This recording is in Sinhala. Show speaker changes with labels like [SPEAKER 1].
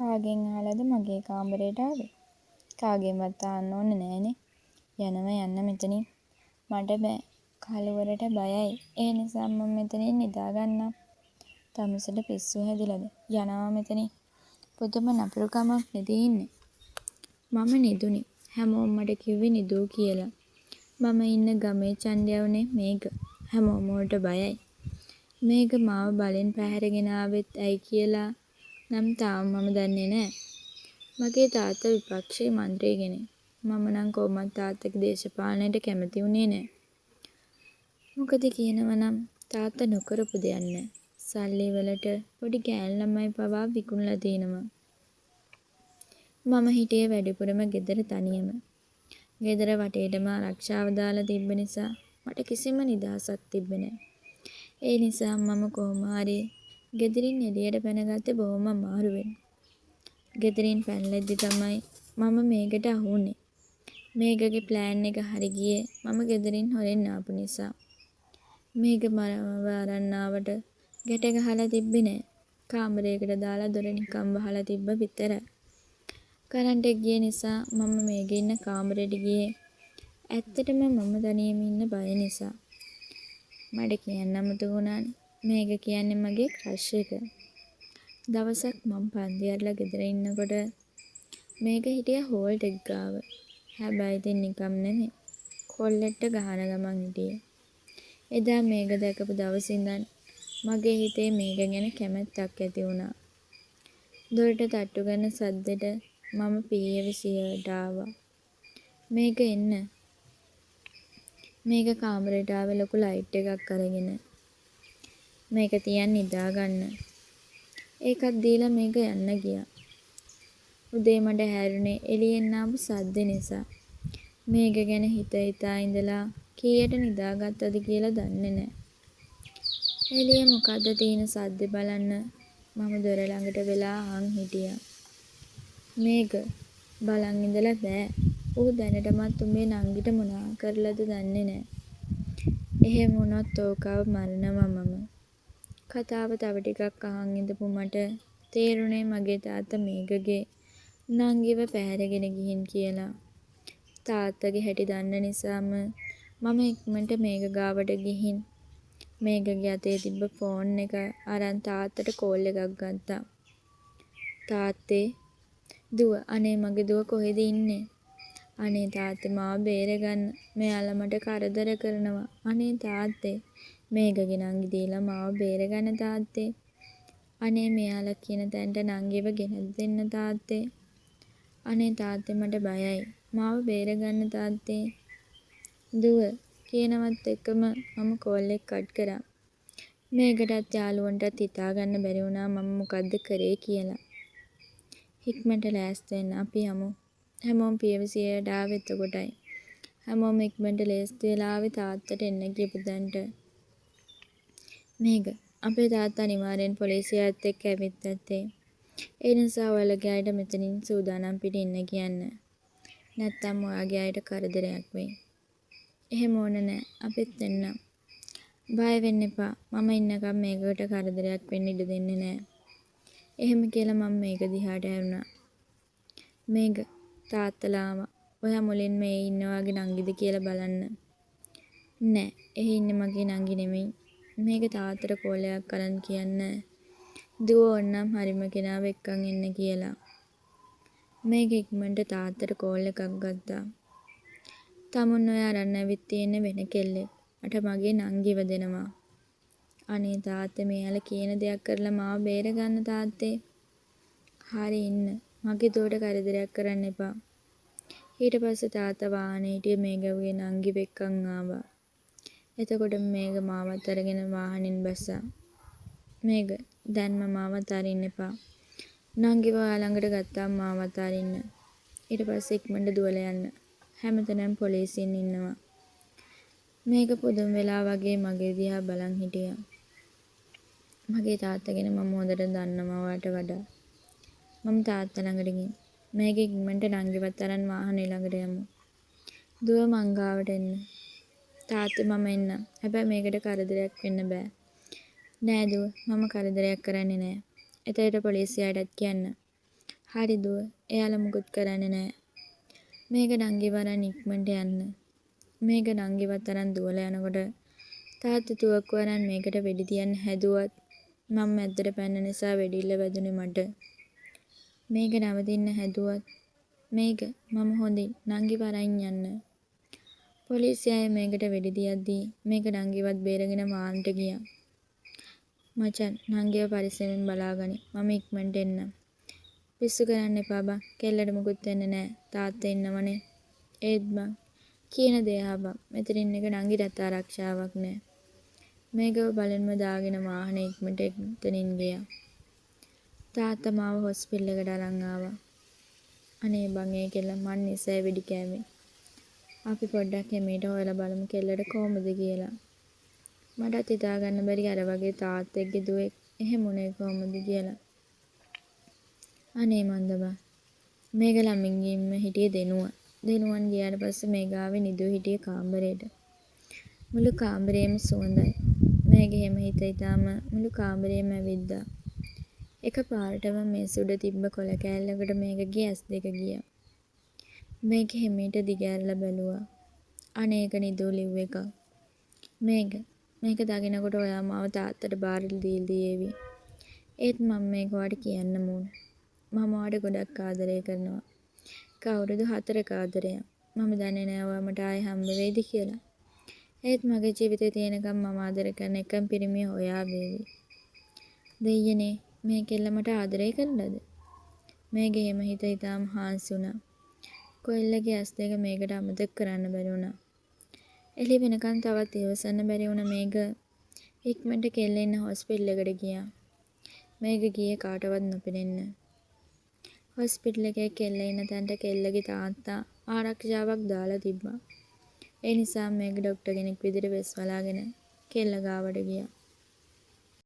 [SPEAKER 1] කාගෙන් අහලාද මගේ කාමරේට ආවේ? කාගෙන්වත් අහන්න ඕනේ නෑනේ. යනවා යන්න මෙතනින්. මට බෑ. කළුවරට බයයි. ඒ නිසා මම මෙතනින් නිදා ගන්නම්. තමුසෙට පිස්සු හැදිලාද? යනවා මෙතනින්. පුදුම නපුරුකමක් නෙද ඉන්නේ. මම නිදුනි. හැමෝම මට කිව්වේ නිදූ කියලා. මම ඉන්න ගමේ චණ්ඩයවනේ මේක. හැමෝම උට බයයි. මේක මාව බලෙන් පැහැරගෙන ආවෙත් ඇයි කියලා නම් තාම මම දන්නේ නෑ. මගේ තාත්තා විපක්ෂයේ මන්ත්‍රී කෙනෙක්. මම නම් කොහොමත් තාත්තගේ දේශපාලනයට කැමති වුණේ නෑ. මොකද කියනවනම් තාත්තා නොකරපු දෙයක් නෑ. සල්ලි වලට පොඩි ගෑණු ළමයි පවා විකුණලා තිනවා. මම හිටියේ වැඩිපුරම ගෙදර තනියම. ගෙදර වටේටම ආරක්ෂාව දාලා තිබ්බ නිසා මට කිසිම නිදහසක් තිබ්බේ නෑ. ඒ නිසා මම කොහොම හරි ගෙදරින් එළියට පැනගත්තේ බොහොම අමාරුවෙන්. ගෙදරින් පැනලද්දි තමයි මම මේකට අහු වුනේ. මේකගේ ප්ලෑන් එක හරි ගියේ මම ගෙදරින් හොරෙන් ආපු නිසා. මේක මරව අරන් ආවට ගැට ගහලා තිබ්බේ නෑ. කාමරයකට දාලා දොර නිකන් වහලා තිබ්බ විතරයි. කරන්ට් එක ගිය නිසා මම මේක ඉන්න කාමරේට ගියේ. ඇත්තටම මම තනියම ඉන්න බය නිසා. මට කියන්න අමතක වුණානේ. මේක කියන්නේ මගේ ක්‍රෂ් එක. දවසක් මම පන්ති ඇරලා ගෙදර ඉන්නකොට මේක හිටියා හෝල්ට් එක ගාව. හැබැයි ඉතින් නිකම් නෙමෙයි. කොල්ලෙක්ට ගහන ගමන් හිටියේ. එදා මේක දැකපු දවසේ ඉඳන් මගේ හිතේ මේක ගැන කැමැත්තක් ඇති වුණා. දොරට තට්ටු කරන සද්දෙට මම පියවිසියට ආවා. මේක එන්න. මේක කාමරේට ආවේ ලොකු ලයිට් එකක් අරගෙන. මේක තියන් නිදා ගන්න. ඒකත් දීලා මේක යන්න ගියා. උදේ මට හැරුණේ එළියෙන් ආපු සද්ද නිසා. මේක ගැන හිතා ඉඳලා කීයට නිදාගත්තද කියලා දන්නේ නැහැ. එළියේ මොකද්ද තියෙන සද්ද බලන්න මම දොර ළඟට වෙලා අහන් හිටියා. මේක බලන් ඉඳලා බෑ. ඌ දැනටමත් උඹේ නංගිට මොනා කරලාද දන්නේ නැහැ. එහෙම වුණොත් ඕකව මරනවා මම. කතාව තව ටිකක් අහන් ඉඳපු මට තේරුණේ මගේ තාත්තා මේකගේ නංගිව පැහැරගෙන ගිහින් කියලා. තාත්තගේ හැටි දන්න නිසාම මම ඉක්මනට මේක ගාවට ගිහින් මේකගේ අතේ තිබ්බ ෆෝන් එක අරන් තාත්තට කෝල් එකක් ගත්තා. තාත්තේ දුව අනේ මගේ දුව කොහෙද ඉන්නේ? අනේ තාත්තේ මාව බේරගන්න. මෙයාලා මට කරදර කරනවා. අනේ තාත්තේ මේකගේ නංගි දීලා මාව බේරගන්න තාත්තේ. අනේ මෙයාලා කියන තැනට නංගිව ගෙනත් දෙන්න තාත්තේ. අනේ තාත්තේ මට බයයි. මාව බේරගන්න තාත්තේ. දුව කියනවත් එක්කම මම කෝල් එක කට් කරා. මේකටත් යාළුවන්ටත් හිතා ගන්න බැරි වුණා මම මොකද්ද කරේ කියලා. ඉක්මනට ලෑස්ති වෙන්න අපි යමු. හැමෝම පියවසියට ආවෙත් එතකොටයි. හැමෝම ඉක්මනට ලෑස්ති වෙලා ආවේ තාත්තට එන්න කියපු තැනට. මේක අපේ තාත්තා අනිවාර්යෙන් පොලිසියත් එක්ක ඇවිත් ඇත්තේ. ඒ නිසා ඔයාලගේ අයට මෙතනින් සූදානම් පිට ඉන්න කියන්න. නැත්තම් ඔයාගේ අයට කරදරයක් වෙයි. එහෙම ඕන නෑ. අපිත් එන්නම්. බය වෙන්න එපා. මම ඉන්නකම් මේකට කරදරයක් වෙන්න ඉඩ දෙන්නේ නෑ. එහෙම කියලා මම මේක දිහාට හැරුණා. මේක තාත්තලාම ඔයා මුලින්ම මේ ඉන්නවාගේ නංගිද කියලා බලන්න. නෑ. එහි ඉන්නේ මගේ නංගි නෙමෙයි. මේක තාත්තට කෝල් එකක් කරන් කියන්න. දුව ඕන්නම් හරිම කෙනාව එක්කන් එන්න කියලා. මේක ඉක්මනට තාත්තට කෝල් එකක් ගත්තා. තමුන් ඔය අරන් ඇවිත් තියෙන වෙන කෙල්ලෙක්. මට මගේ නංගිව දෙනවා. අනේ තාත්තේ මෙයාලා කියන දෙයක් කරලා මාව බේරගන්න තාත්තේ. හරි ඉන්න. මගේ දුවට කරදරයක් කරන්න එපා. ඊට පස්සේ තාත්තා වාහනේ හිටිය මේගගේ නංගිව එක්කන් ආවා. එතකොට මේක මාවත් අරගෙන වාහනෙන් බැස්සා. මේක දැන්ම මාවත් අරින්න එපා. නංගිව ඔයා ළඟට ගත්තාම මාවත් අරින්න. ඊට පස්සේ ඉක්මනට දුවලා යන්න. හැමතැනම පොලිසියෙන් ඉන්නවා. මේක පුදුම වෙලා වගේ මගේ දිහා බලන් හිටියා. මගේ තාත්තා ගැන මම හොඳට දන්නවා ඔයාට වඩා. මම තාත්තා ළඟට ගිහින් මේක ඉක්මනට නංගිවත් අරන් වාහනේ ළඟට යමු. දුව මං ගාවට එන්න. තාත්තේ මම එන්නම්. හැබැයි මේකට කරදරයක් වෙන්න බෑ. නෑ දුව මම කරදරයක් කරන්නේ නෑ. එතකොට පොලිසියටත් කියන්න. හරි දුව. එයාලා මුකුත් කරන්නේ නෑ. මේක නංගිව අරන් ඉක්මනට යන්න. මේක නංගිවත් අරන් දුවලා යනකොට තාත්තා තුවක්කුව අරන් මේකට වෙඩි තියන්න හැදුවත් මම මැද්දට පැන්න නිසා වෙඩිල්ල වැදුනේ මට. මේක නවතින්න හැදුවත් මේක මම හොඳින් නංගිව අරන් යන්න. පොලිසිය අය මේකට වෙඩි තියද්දී මේක නංගිවත් බේරගෙන වාන්ට ගියා. මචන් නංගිව පරිස්සමෙන් බලාගනි. මම ඉක්මනට එන්නම්. පිස්සු කරන්න එපා බං. කෙල්ලට මුකුත් වෙන්නේ නෑ. තාත්තා ඉන්නවනේ. ඒත් බං කියන දේ අහපන්. මෙතන ඉන්න එක නංගිටත් ආරක්ෂාවක් නෑ. මේකව බලෙන්ම දාගෙන වාහනේ ඉක්මනට එතනින් ගියා. තාත්තා මාව හොස්පිටල් එකට අරන් ආවා. අනේ බං ඒ කෙල්ල මන් නිසා වෙඩි කෑවේ. අපි පොඩ්ඩක් එමෙට හොයලා බලමු කෙල්ලට කොහමද කියලා. මටත් හිතාගන්න බැරි අර වගේ තාත්තෙක්ගේ දුවෙක් එහෙම උනේ කොහමද කියලා. අනේ මන්ද බං. මේක ළමින්ගින්ම හිටියේ දෙනුවන් ගියාට පස්සේ මේ ගාවේ නිදුව හිටියේ කාමරේට. මුළු කාමරේම සුවඳයි. මේක එහෙම හිතාම මුළු කාමරේම ඇවිද්දා. එක පාරටම මේ සුඩ තිබ්බ කොළ කෑල්ලකට මේකගේ ඇස් දෙක ගියා. මේක හිමීට දිගෑරලා බැලුවා. අනේක නිදු ලිව් එකක්. මේක දකිනකොට ඔයා මාව තාත්තට බාරලා දීලා දීවි. ඒත් මම මේක ඔයාට කියන්න ඕන. මම ඔයාට ගොඩක් ආදරය කරනවා. කවුරුදු 4ක ආදරයක්. මම දන්නේ නෑ ඔයා මට ආයෙ හම්බ වෙයිද කියලා. ඒත් මගේ ජීවිතේ තියෙනකම් මම ආදර කරන එකම පිරිමිය ඔයා වේවි. දෙයියනේ මේ කෙල්ල මට ආදරය කරනවද? මේක එහෙම හිතාම හාන්සි වුණා. කොල්ලගේ ඇස් දෙක මේකට අමතක කරන්න බැරි වුණා. එළි වෙනකන් තවත් ඉවසන්න බැරි වුණ මේක ඉක්මනට කෙල්ල ඉන්න හොස්පිටල් එකට ගියා. මේක ගියේ කාටවත් නොපෙනෙන්න. හොස්පිටල් එකේ කෙල්ල ඉන්න තැනට කෙල්ලගේ තාත්තා ආරක්ෂාවක් දාලා තිබ්බා. ඒ නිසා මේක ડોක්ටර් කෙනෙක් විදිහට වෙස් වලාගෙන කෙල්ල ගාවට ගියා.